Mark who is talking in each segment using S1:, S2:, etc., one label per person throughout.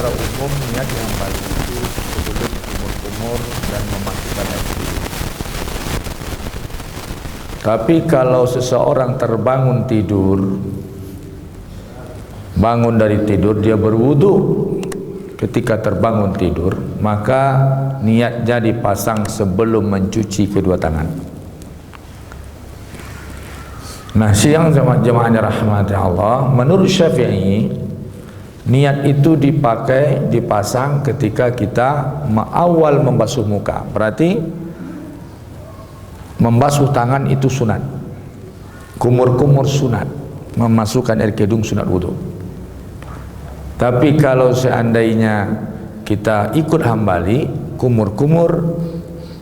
S1: secara umum niat yang paling itu sebelum kumur-kumur dan memasukkan air tidur. Tapi kalau seseorang terbangun tidur, bangun dari tidur, dia berwudu ketika terbangun tidur, maka niatnya dipasang sebelum mencuci kedua tangan. Nah, siang jemaahnya rahmati Allah, menurut Syafi'i, niat itu dipasang ketika kita awal membasuh muka. Berarti membasuh tangan itu sunat, kumur-kumur sunat, memasukkan air ke hidung sunat wudu. Tapi kalau seandainya kita ikut Hambali, kumur-kumur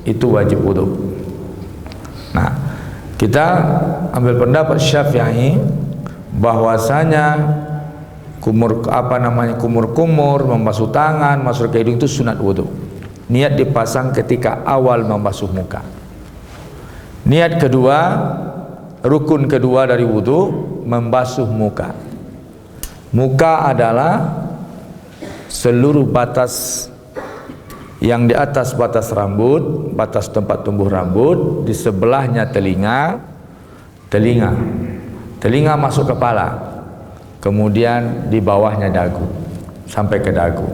S1: itu wajib wudu. Nah, kita ambil pendapat Syafi'i bahwasanya kumur-kumur, membasuh tangan, masuk ke hidung itu sunat wudu. Niat dipasang ketika awal membasuh muka. Niat kedua, rukun kedua dari wudu, membasuh muka. Muka adalah seluruh batas yang di atas batas rambut, batas tempat tumbuh rambut, di sebelahnya telinga masuk kepala, kemudian di bawahnya dagu sampai ke dagu.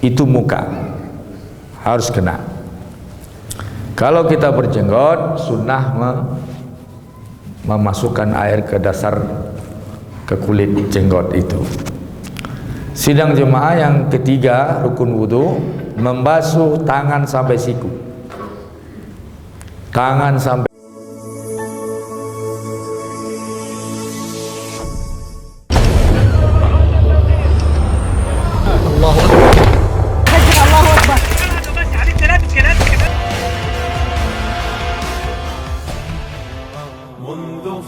S1: Itu muka, harus kena. Kalau kita berjenggot, sunnah memasukkan air ke dasar, ke kulit jenggot itu. Sidang jemaah yang ketiga, rukun wudu, membasuh tangan sampai siku. Tangan sampai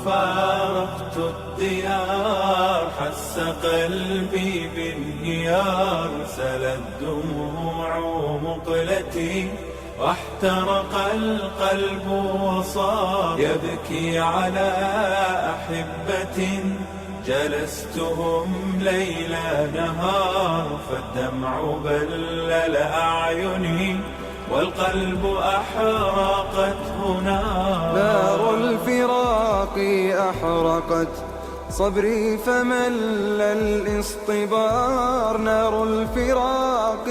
S2: فارقت الديار حس قلبي بالنيار سلت دموع مقلتي واحترق القلب وصار يبكي على أحبة جلستهم ليلا نهار فالدمع بلل أعيني والقلب أحرقته
S3: نار الفراق أحرقت صبري فمل الاصطبار نار الفراق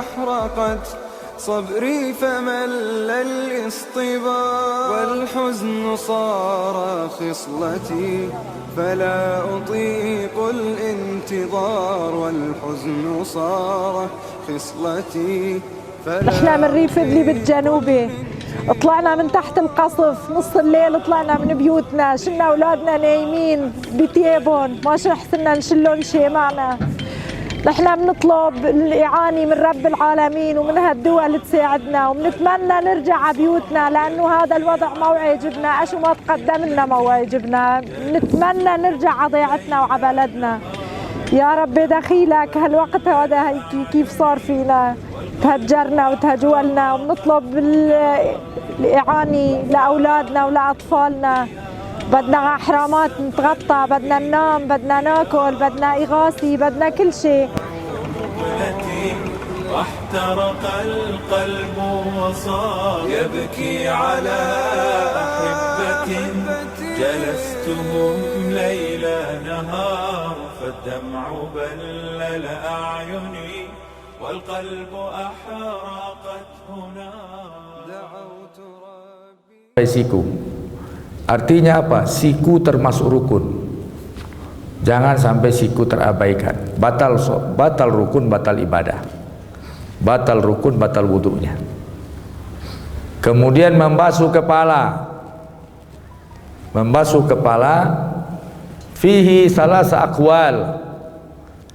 S3: أحرقت صبري فمل الاصطبار والحزن صار خصلتي فلا أطيق الانتظار والحزن صار خصلتي.
S4: احنا من ريف ادلب الجنوبي، طلعنا من تحت القصف نص الليل، طلعنا من بيوتنا، شلنا اولادنا نايمين بتيابهم، ما حسنا نشلهم شيء معنا. نحن بنطلب الإعانة من رب العالمين ومن هالدول تساعدنا، وبنتمنى نرجع على بيوتنا لأنه هذا الوضع ما يعجبنا، أشو ما تقدم لنا ما يعجبنا، نتمنى نرجع على ضيعتنا وعلى بلدنا. يا رب دخيلك هالوقت هذا كيف صار فينا، تهجرنا وتهجولنا، وبنطلب الإعانة لأولادنا ولأطفالنا. بدنا حرامات نتغطى، بدنا ننام، بدنا ناكل، بدنا إغاثة، بدنا كل شيء.
S2: واحترق القلب وصار يبكي على أحبة جلستهم ليلا نهار فالدمع بلل أعيني والقلب أحرقته نار. دعوت ربي.
S1: siku. Artinya apa? Siku termasuk rukun. Jangan sampai siku terabaikan. Batal rukun, batal ibadah. Batal rukun, batal wudunya. Kemudian membasuh kepala. Membasuh kepala fihi salasa aqwal.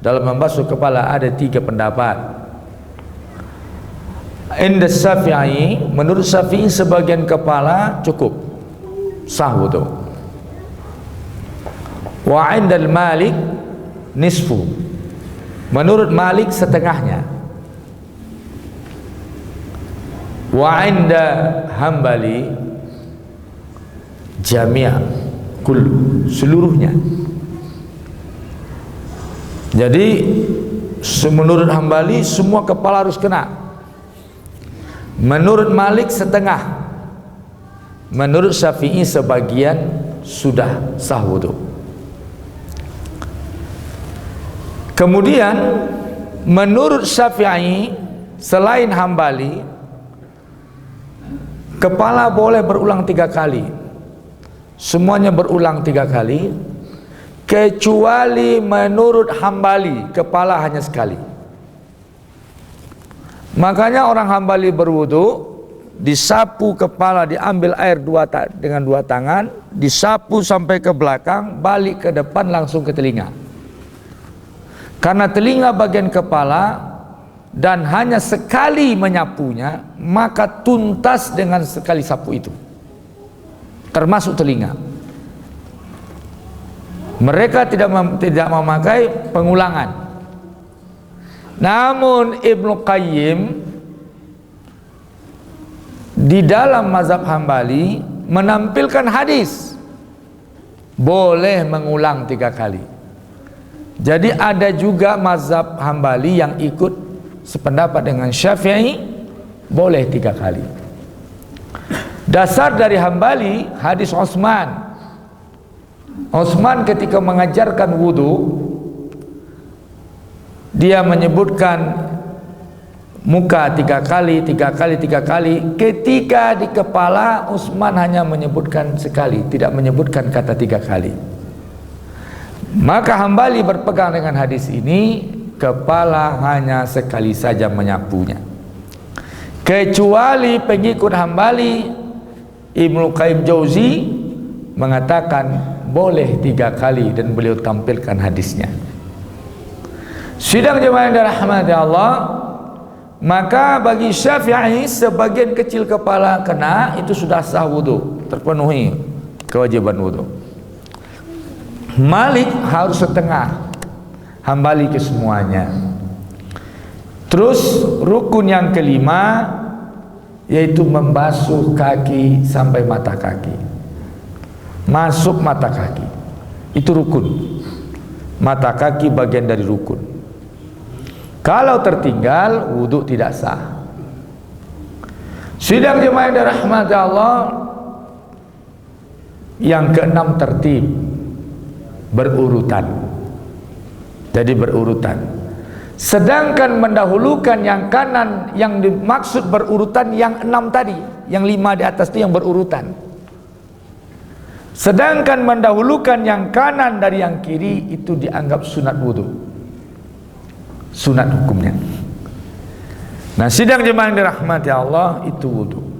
S1: Dalam membasuh kepala ada 3 pendapat. Inda Syafi'i, menurut Syafi'i sebagian kepala cukup, sah wudu. Wa indal Malik nisfu, menurut Malik setengahnya. Wa inda Hambali jami'a kullu, seluruhnya. Jadi Menurut Hambali semua kepala harus kena. Menurut Malik setengah. Menurut Syafi'i sebagian sudah sah wudu. Kemudian menurut Syafi'i selain Hambali, kepala boleh berulang 3 kali. Semuanya berulang 3 kali, kecuali menurut Hambali kepala hanya sekali. Makanya orang Hambali berwudu, disapu kepala, diambil air dengan 2 tangan, disapu sampai ke belakang, balik ke depan langsung ke telinga. Karena telinga bagian kepala dan hanya sekali menyapunya, maka tuntas dengan sekali sapu itu, termasuk telinga. Mereka tidak memakai pengulangan. Namun Ibnu Qayyim di dalam mazhab Hambali menampilkan hadis boleh mengulang 3 kali. Jadi ada juga mazhab Hambali yang ikut sependapat dengan Syafi'i, boleh 3 kali. Dasar dari Hambali hadis Utsman. Utsman ketika mengajarkan wudu, dia menyebutkan muka 3 kali, 3 kali, 3 kali. Ketika di kepala, Utsman hanya menyebutkan sekali, tidak menyebutkan kata 3 kali. Maka Hambali berpegang dengan hadis ini, kepala hanya sekali saja menyapunya. Kecuali pengikut Hambali, Ibnu Qayyim Jauzi mengatakan boleh 3 kali, dan beliau tampilkan hadisnya. Sidang jemaah yang dirahmati Allah, maka bagi Syafi'i sebagian kecil kepala kena, itu sudah sah wudu, terpenuhi kewajiban wudu. Malik harus setengah, Hambali kesemuanya. Terus rukun yang kelima yaitu membasuh kaki sampai mata kaki, masuk mata kaki, itu rukun. Mata kaki bagian dari rukun. Kalau tertinggal, wudu tidak sah. Sidang jemaah yang dirahmati Allah, yang keenam tertib, berurutan. Jadi berurutan. Sedangkan mendahulukan yang kanan, yang dimaksud berurutan yang 6 tadi, yang 5 di atas itu yang berurutan. Sedangkan mendahulukan yang kanan dari yang kiri itu dianggap sunat wudu, sunat hukumnya. Nah, sidang jemaah yang dirahmati Allah, itu wudu.